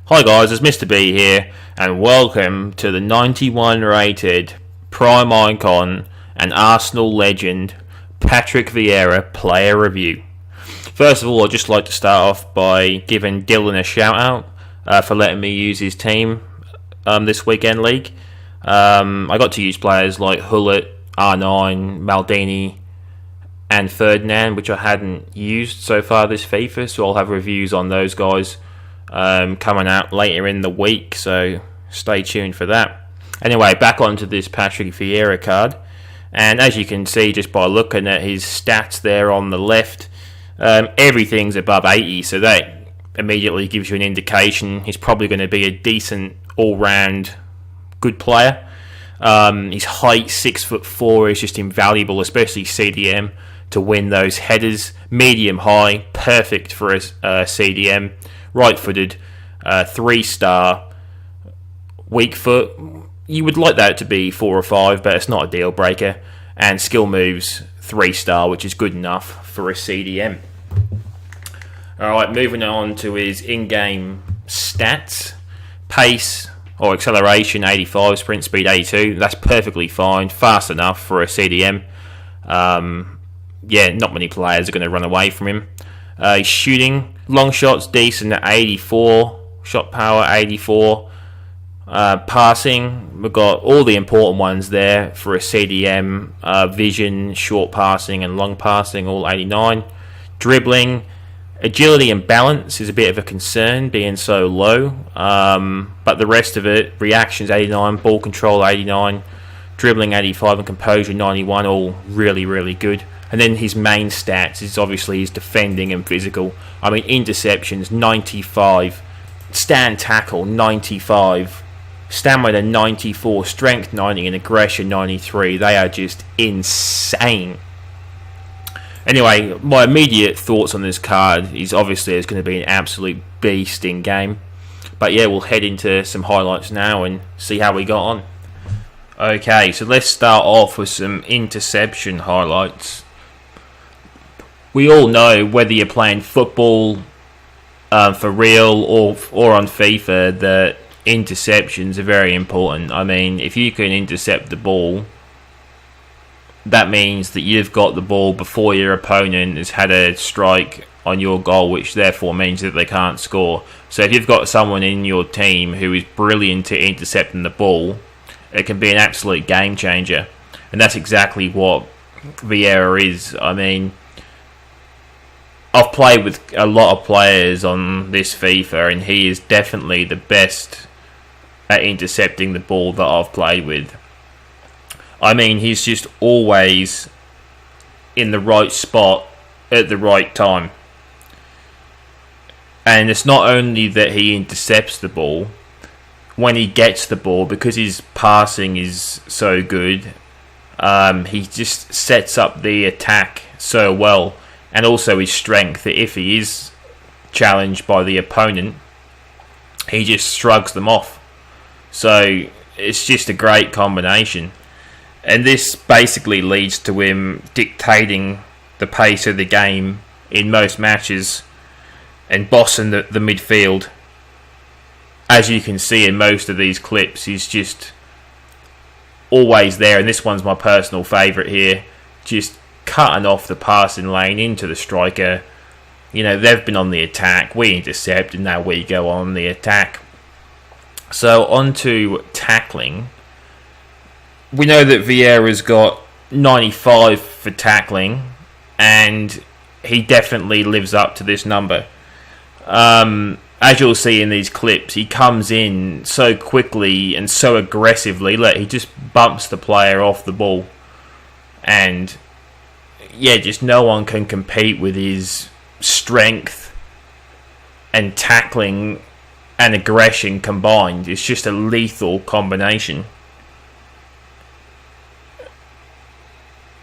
Hi guys, it's Mr. B here, and welcome to the 91 rated prime icon and Arsenal legend Patrick Vieira player review. First of all, I'd just like to start off by giving Dylan a shout out for letting me use his team this weekend league. I got to use players like Hullet, R9, Maldini, and Ferdinand, which I hadn't used so far this FIFA, so I'll have reviews on those guys coming out later in the week, so stay tuned for that. Anyway, back onto this Patrick Vieira card, and as you can see just by looking at his stats there on the left, everything's above 80, so that immediately gives you an indication he's probably going to be a decent all-round good player. His height, 6'4", is just invaluable, especially CDM, to win those headers. Medium high, perfect for a CDM. Right-footed, 3-star. Weak foot, you would like that to be 4 or 5, but it's not a deal breaker. And skill moves, 3-star, which is good enough for a CDM. Alright, moving on to his in-game stats. Pace or acceleration 85, sprint speed 82. That's perfectly fine, fast enough for a CDM. Not many players are going to run away from him. His shooting, long shots decent at 84, shot power 84. Passing, we've got all the important ones there for a CDM. Vision, short passing and long passing, all 89. Dribbling, agility and balance is a bit of a concern being so low, but the rest of it, reactions 89, ball control 89, dribbling 85 and composure 91, all really, really good. And then his main stats is obviously his defending and physical. I mean, interceptions 95, stand tackle 95, stamina 94, strength 90 and aggression 93. They are just insane. Anyway, my immediate thoughts on this card is obviously it's going to be an absolute beast in game. But yeah, we'll head into some highlights now and see how we got on. Okay, so let's start off with some interception highlights. We all know, whether you're playing football for real or on FIFA, that interceptions are very important. I mean, if you can intercept the ball, that means that you've got the ball before your opponent has had a strike on your goal, which therefore means that they can't score. So if you've got someone in your team who is brilliant at intercepting the ball, it can be an absolute game changer. And that's exactly what Vieira is. I mean, I've played with a lot of players on this FIFA, and he is definitely the best at intercepting the ball that I've played with. I mean, he's just always in the right spot at the right time. And it's not only that he intercepts the ball, when he gets the ball, because his passing is so good, he just sets up the attack so well. And also his strength, that if he is challenged by the opponent, he just shrugs them off. So it's just a great combination. And this basically leads to him dictating the pace of the game in most matches and bossing the midfield. As you can see in most of these clips, he's just always there. And this one's my personal favourite here. Just cutting off the passing lane into the striker. You know, they've been on the attack, we intercept, and now we go on the attack. So on to tackling. We know that Vieira's got 95 for tackling, and he definitely lives up to this number. As you'll see in these clips, he comes in so quickly and so aggressively. Look, he just bumps the player off the ball. And yeah, just no one can compete with his strength and tackling and aggression combined. It's just a lethal combination.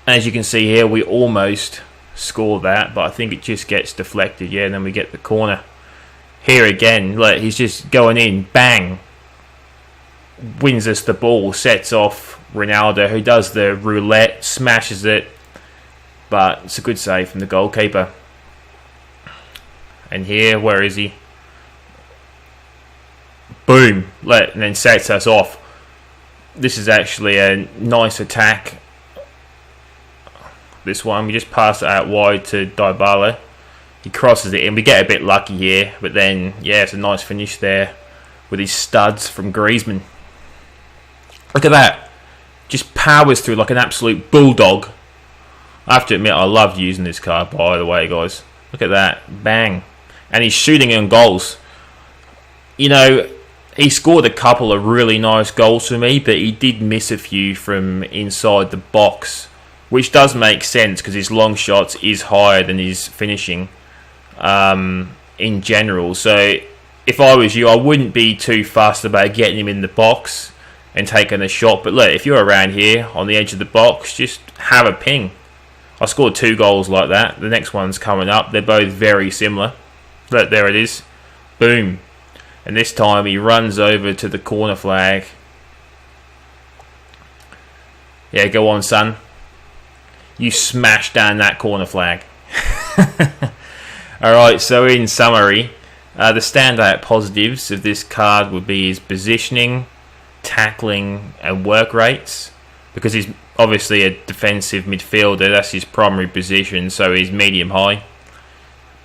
As you can see here, we almost score that, but I think it just gets deflected. Yeah, and then we get the corner. Here again, look, he's just going in, bang, wins us the ball, sets off Ronaldo, who does the roulette, smashes it, but it's a good save from the goalkeeper. And here, where is he? boom, and then sets us off. This is actually a nice attack. This one, we just pass it out wide to Dybala. He crosses it in. We get a bit lucky here, but then, yeah, it's a nice finish there with his studs from Griezmann. Look at that. Just powers through like an absolute bulldog. I have to admit, I loved using this card, by the way, guys. Look at that. Bang. And he's shooting in goals. You know, he scored a couple of really nice goals for me, but he did miss a few from inside the box, which does make sense because his long shots is higher than his finishing in general. So if I was you, I wouldn't be too fussed about getting him in the box and taking a shot. But look, if you're around here on the edge of the box, just have a ping. I scored 2 goals like that. The next one's coming up. They're both very similar. Look, there it is. Boom. And this time he runs over to the corner flag. Yeah, go on, son. You smash down that corner flag. Alright, so in summary, the standout positives of this card would be his positioning, tackling and work rates, because he's obviously a defensive midfielder. That's his primary position, so he's medium-high.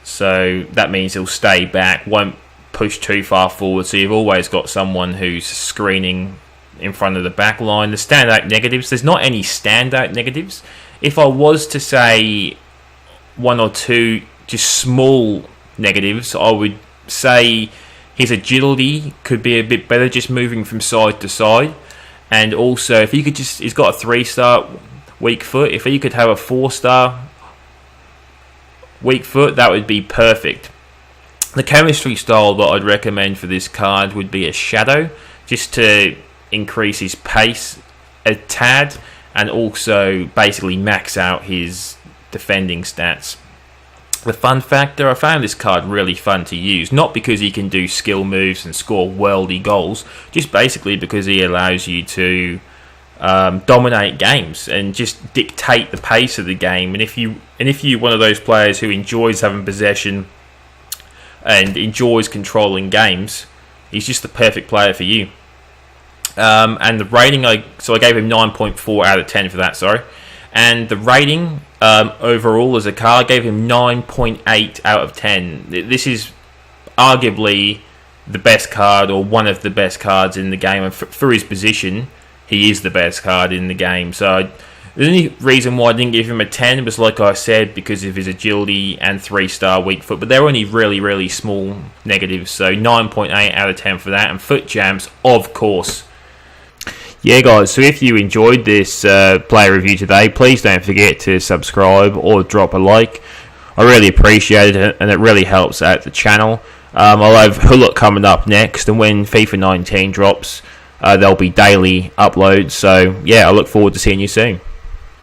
So that means he'll stay back, won't push too far forward, so you've always got someone who's screening in front of the back line. The standout negatives, there's not any standout negatives. If I was to say 1 or 2 just small negatives, I would say his agility could be a bit better, just moving from side to side. And also, if you could just, he's got a 3-star weak foot. If he could have a 4-star weak foot, that would be perfect. The chemistry style that I'd recommend for this card would be a shadow, just to increase his pace a tad, and also basically max out his defending stats. The fun factor, I found this card really fun to use, not because he can do skill moves and score worldy goals, just basically because he allows you to dominate games and just dictate the pace of the game. And if you're one of those players who enjoys having possession and enjoys controlling games, he's just the perfect player for you. And the rating, I gave him 9.4 out of 10 for that, sorry. And the rating overall as a card, gave him 9.8 out of 10. This is arguably the best card, or one of the best cards in the game. And for his position, he is the best card in the game. So the only reason why I didn't give him a 10 was, like I said, because of his agility and 3-star weak foot. But they're only really, really small negatives. So 9.8 out of 10 for that. And foot jams, of course. Yeah, guys, so if you enjoyed this player review today, please don't forget to subscribe or drop a like. I really appreciate it, and it really helps out the channel. I'll have Hulk coming up next, and when FIFA 19 drops, there'll be daily uploads. So, yeah, I look forward to seeing you soon.